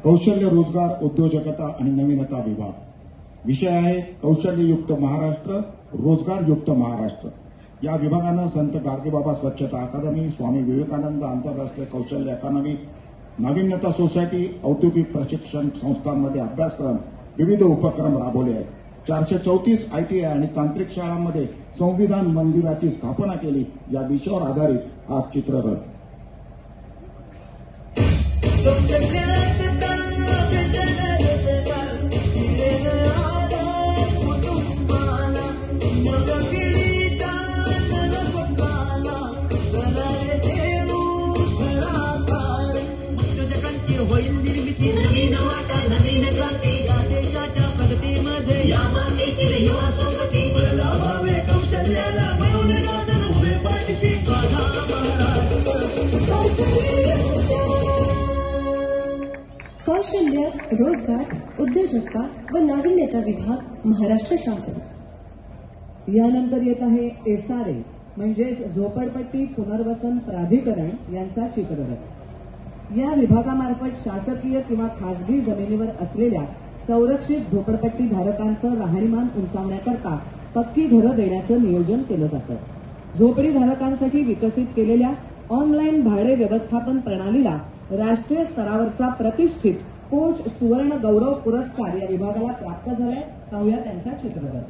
कौशल्य रोजगार उद्योजकता आणि नवीनता विभाग. विषय आहे कौशल्ययुक्त महाराष्ट्र, रोजगारयुक्त महाराष्ट्र. या विभागानं संत गाडगेबाबा स्वच्छता अकादमी, स्वामी विवेकानंद आंतरराष्ट्रीय कौशल्य अकादमी, नाविन्यता सोसायटी, औद्योगिक प्रशिक्षण संस्थांमध्ये अभ्यासक्रम, विविध उपक्रम राबवले आहेत. 434 ITI आणि तांत्रिक शाळांमध्ये संविधान मंदिराची स्थापना केली. या विषयावर आधारित हा चित्ररथ. कौशल्य रोजगार उद्योजकता व नाविन्यता विभाग महाराष्ट्र शासन. यानंतर येत आहे SRA म्हणजेच झोपडपट्टी पुनर्वसन प्राधिकरण यांचा चित्ररथ. या विभागामार्फत शासकीय किंवा खासगी जमिनीवर असलेल्या संरक्षित झोपडपट्टी धारकांचं राहणीमान उंचावण्याकरता पक्की घरं देण्याचं नियोजन केलं जातं. झोपडी धारकांसाठी विकसित केलेल्या ऑनलाईन भाडे व्यवस्थापन प्रणालीला राष्ट्रीय स्तरावरचा प्रतिष्ठित कोच सुवर्ण गौरव पुरस्कार या विभागाला प्राप्त झालाय. पाहूया त्यांचा चित्ररथ.